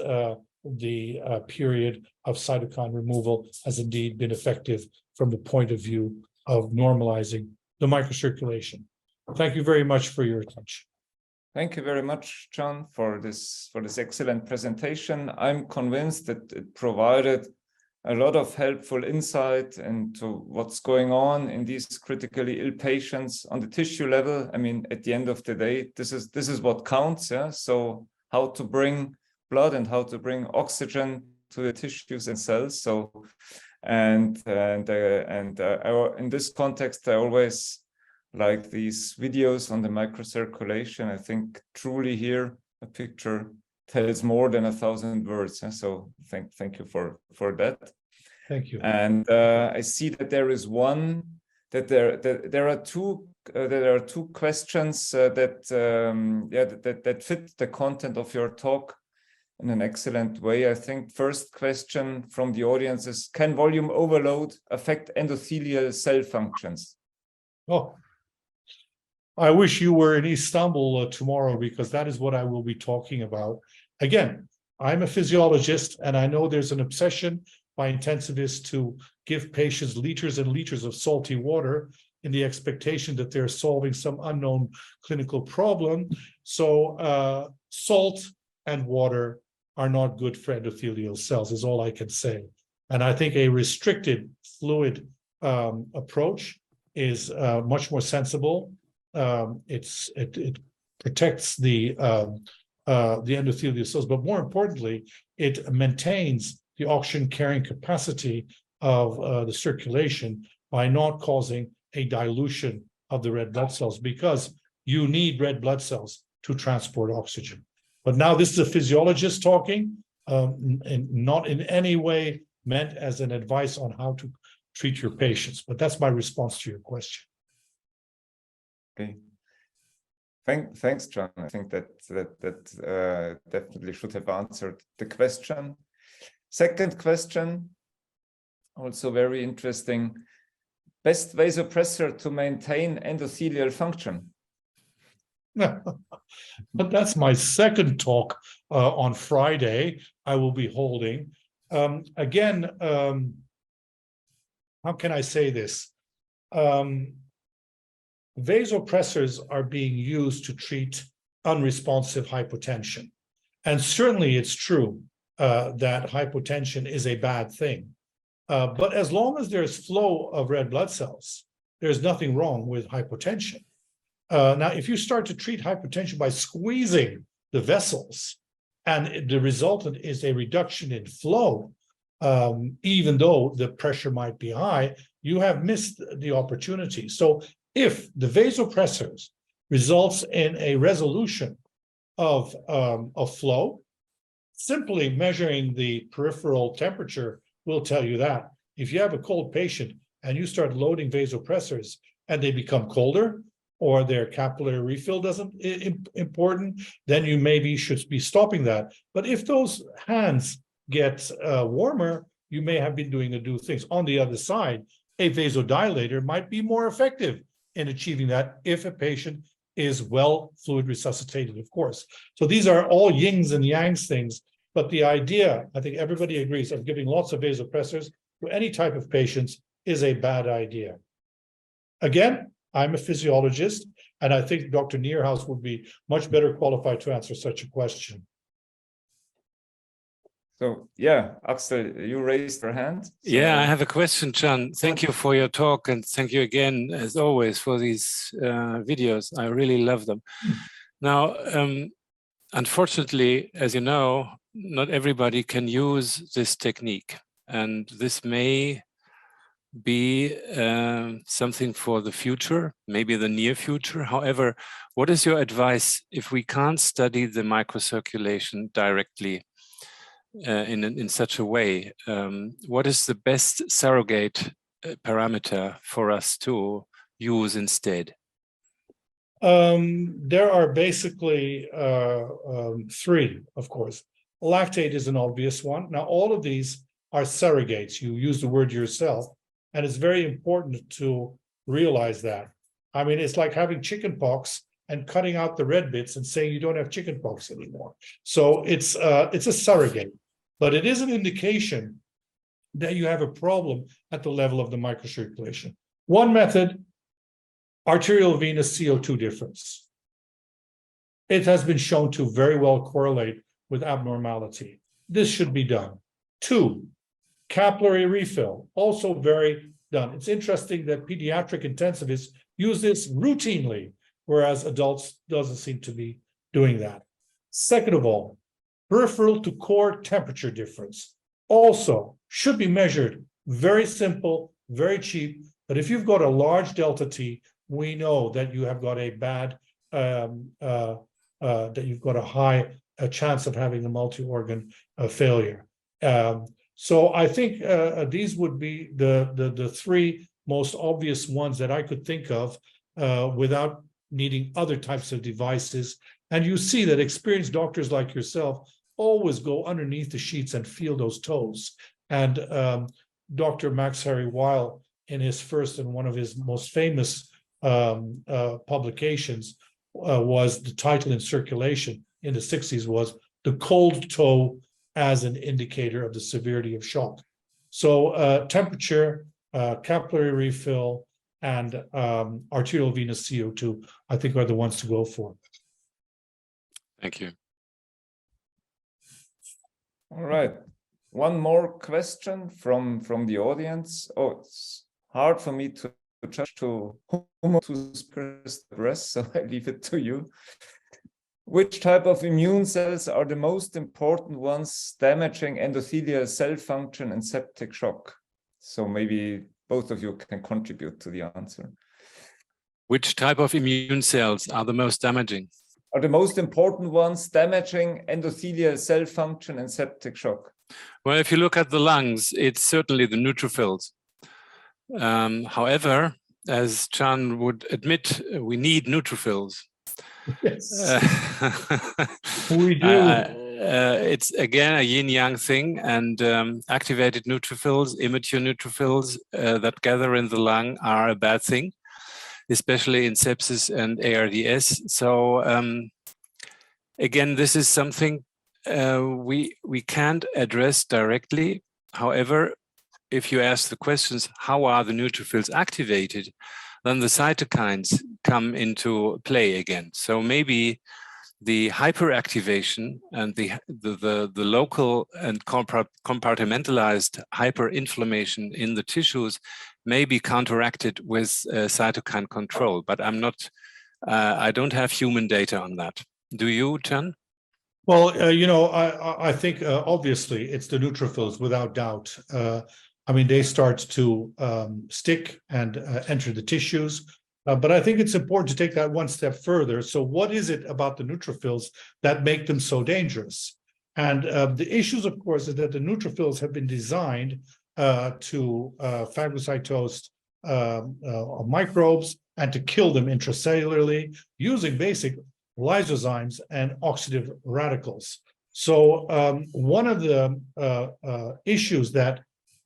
the period of cytokine removal has indeed been effective from the point of view of normalizing the microcirculation. Thank you very much for your attention. Thank you very much, John, for this excellent presentation. I'm convinced that it provided a lot of helpful insight into what's going on in these critically ill patients on the tissue level. I mean, at the end of the day, this is what counts. Yeah. So how to bring blood and how to bring oxygen to the tissues and cells. So in this context, I always like these videos on the microcirculation. I think truly here a picture tells more than 1,000 words. So thank you for that. Thank you. And I see that there is one that there are two questions that fit the content of your talk in an excellent way. I think first question from the audience is: can volume overload affect endothelial cell functions? Oh, I wish you were in Istanbul tomorrow, because that is what I will be talking about. Again, I'm a physiologist, and I know there's an obsession by intensivists to give patients liters and liters of salty water in the expectation that they're solving some unknown clinical problem. So salt and water are not good for endothelial cells, is all I can say. And I think a restricted fluid approach is much more sensible. It protects the endothelial cells, but more importantly, it maintains the oxygen carrying capacity of the circulation by not causing a dilution of the red blood cells, because you need red blood cells to transport oxygen. But now this is a physiologist talking, and not in any way meant as an advice on how to treat your patients. But that's my response to your question. Okay. Thanks, John. I think that definitely should have answered the question. Second question, also very interesting. Best vasopressor to maintain endothelial function? But that's my second talk on Friday I will be holding. Again, how can I say this? Vasopressors are being used to treat unresponsive hypotension. And certainly it's true that hypotension is a bad thing. But as long as there's flow of red blood cells, there's nothing wrong with hypotension. Now, if you start to treat hypertension by squeezing the vessels, and the resultant is a reduction in flow, even though the pressure might be high, you have missed the opportunity. So if the vasopressors results in a resolution of flow, simply measuring the peripheral temperature will tell you that. If you have a cold patient and you start loading vasopressors and they become colder, or their capillary refill doesn't important, then you maybe should be stopping that. But if those hands get warmer, you may have been doing the new things. On the other side, a vasodilator might be more effective in achieving that if a patient is well fluid resuscitated, of course. So these are all yings and yangs things, but the idea, I think everybody agrees, of giving lots of vasopressors to any type of patients is a bad idea. Again, I'm a physiologist, and I think Dr. Nierhaus would be much better qualified to answer such a question. So yeah, Axel, you raised your hand. So, yeah, I have a question, Can. Thank you for your talk, and thank you again, as always, for these videos. I really love them. Now, unfortunately, as you know, not everybody can use this technique, and this may be something for the future, maybe the near future. However, what is your advice if we can't study the microcirculation directly in such a way? What is the best surrogate parameter for us to use instead? There are basically three, of course. Lactate is an obvious one. Now, all of these are surrogates. You use the word yourself, and it's very important to realize that. I mean, it's like having chicken pox and cutting out the red bits and saying you don't have chicken pox anymore. So it's a surrogate, but it is an indication that you have a problem at the level of the microcirculation. One method, arterial venous CO2 difference. It has been shown to very well correlate with abnormality. This should be done. Two, capillary refill, also very done. It's interesting that pediatric intensivists use this routinely, whereas adults doesn't seem to be doing that. Second of all, peripheral to core temperature difference also should be measured. Very simple, very cheap, but if you've got a large delta T, we know that you have got a bad, that you've got a high chance of having a multi-organ failure. So I think these would be the three most obvious ones that I could think of without needing other types of devices. And you see that experienced doctors like yourself always go underneath the sheets and feel those toes. And Dr. Max Harry Weil, in his first and one of his most famous publications, was the title in Circulation in the 60s was The Cold Toe as an Indicator of the Severity of Shock. So temperature, capillary refill, and arterial venous CO2, I think, are the ones to go for. Thank you. all right. One more question from the audience. Oh, it's hard for me to judge to whom to express the rest, so I leave it to you. Which type of immune cells are the most important ones damaging endothelial cell function and septic shock? So maybe both of you can contribute to the answer. Which type of immune cells are the most damaging? Are the most important ones damaging endothelial cell function and septic shock? Well, if you look at the lungs, it's certainly the neutrophils. However, as Can would admit, we need neutrophils. Yes, we do. It's again a yin-yang thing, and activated neutrophils, immature neutrophils that gather in the lung are a bad thing, especially in sepsis and ARDS. So again, this is something we can't address directly. However, if you ask the questions, how are the neutrophils activated, then the cytokines come into play again. So maybe the hyperactivation and the local and compartmentalized hyperinflammation in the tissues may be counteracted with cytokine control. But I'm not, I don't have human data on that. Do you, Can? Well, you know, I think obviously it's the neutrophils without doubt. I mean, they start to stick and enter the tissues. But I think it's important to take that one step further. So what is it about the neutrophils that make them so dangerous? And the issues, of course, is that the neutrophils have been designed to phagocytose microbes and to kill them intracellularly using basic lysozymes and oxidative radicals. So one of the issues that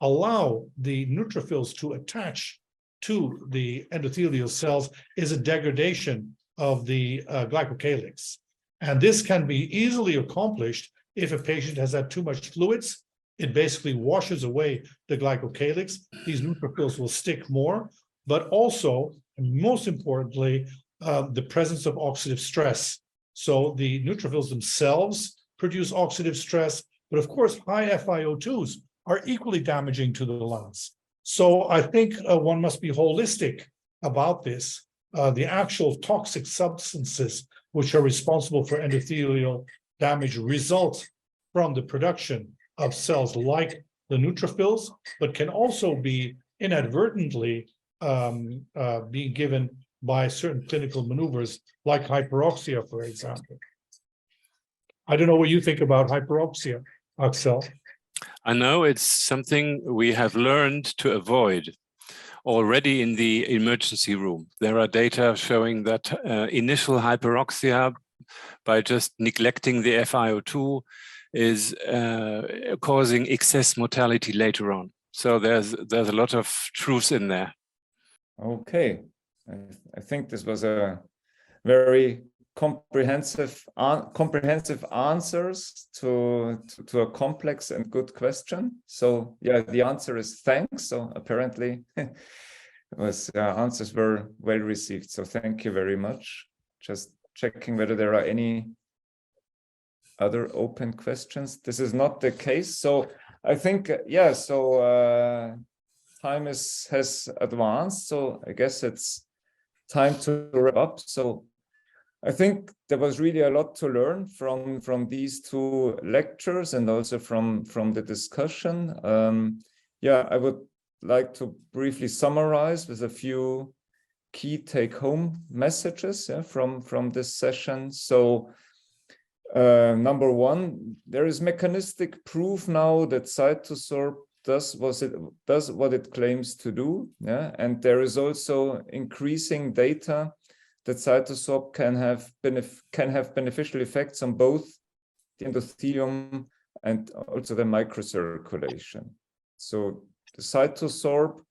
allow the neutrophils to attach to the endothelial cells is a degradation of the glycocalyx. And this can be easily accomplished if a patient has had too much fluids. It basically washes away the glycocalyx. These neutrophils will stick more, but also, and most importantly, the presence of oxidative stress. So the neutrophils themselves produce oxidative stress, But of course, high FiO2s are equally damaging to the lungs. So I think one must be holistic about this. The actual toxic substances which are responsible for endothelial damage result from the production of cells like the neutrophils, but can also be inadvertently being given by certain clinical maneuvers like hyperoxia, for example. I don't know what you think about hyperoxia, Axel. I know it's something we have learned to avoid already in the emergency room. There are data showing that initial hyperoxia by just neglecting the FiO2 is causing excess mortality later on. So there's a lot of truth in there. Okay, I think this was a very comprehensive answers to a complex and good question. So yeah, the answer is thanks. So apparently answers were well received. So thank you very much. Just checking whether there are any other open questions. This is not the case. So I think, yeah, so time has advanced. So I guess it's time to wrap up. So I think there was really a lot to learn from these two lectures and also from the discussion. Yeah, I would like to briefly summarize with a few key take-home messages from this session. So number one, there is mechanistic proof now that CytoSorb does what it claims to do. Yeah? And there is also increasing data that CytoSorb can have beneficial effects on both the endothelium and also the microcirculation. So the CytoSorb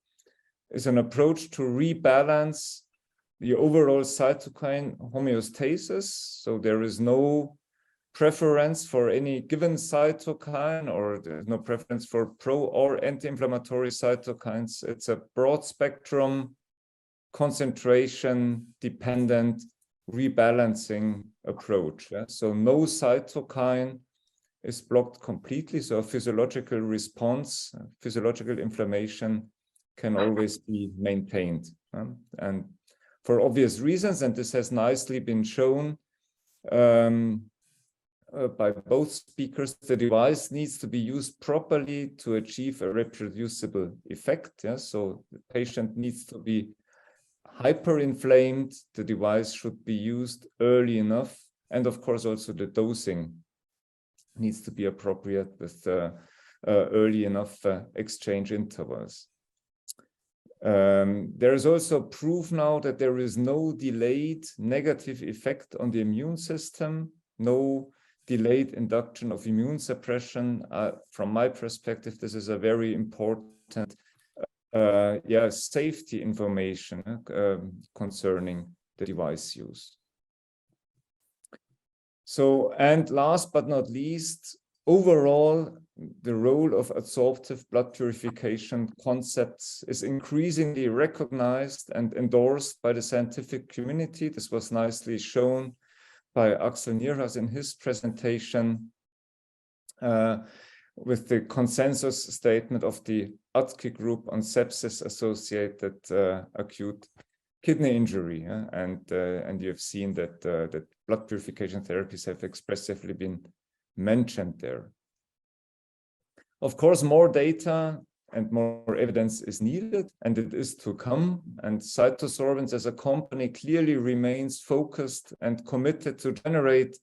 is an approach to rebalance the overall cytokine homeostasis. So there is no preference for any given cytokine, or there's no preference for pro or anti-inflammatory cytokines. It's a broad spectrum, concentration dependent rebalancing approach. Yeah? So no cytokine is blocked completely. So a physiological response, physiological inflammation can always be maintained. And for obvious reasons, and this has nicely been shown by both speakers, the device needs to be used properly to achieve a reproducible effect. Yeah? So the patient needs to be hyperinflamed, the device should be used early enough, and of course also the dosing needs to be appropriate with early enough exchange intervals. There is also proof now that there is no delayed negative effect on the immune system, no delayed induction of immune suppression. From my perspective, this is a very important safety information concerning the device use. So, and last but not least, overall, the role of adsorptive blood purification concepts is increasingly recognized and endorsed by the scientific community. This was nicely shown by Axel Nierhaus in his presentation with the consensus statement of the ADKI group on sepsis-associated acute kidney injury. And you have seen that, that blood purification therapies have expressively been mentioned there. Of course, more data and more evidence is needed, and it is to come. And CytoSorbents as a company clearly remains focused and committed to generate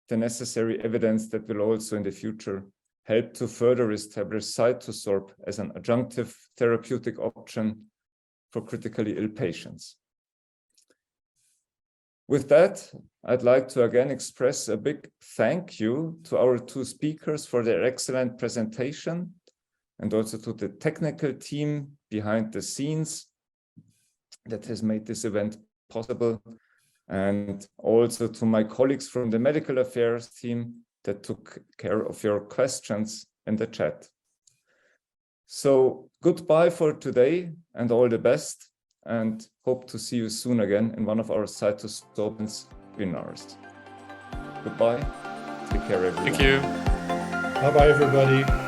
the necessary evidence that will also in the future help to further establish CytoSorb as an adjunctive therapeutic option for critically ill patients. With that, I'd like to again express a big thank you to our two speakers for their excellent presentation, and also to the technical team behind the scenes that has made this event possible, and also to my colleagues from the medical affairs team that took care of your questions in the chat. So goodbye for today and all the best, and hope to see you soon again in one of our CytoSorbents webinars. Goodbye. Take care, everyone. Thank you. Bye-bye, everybody.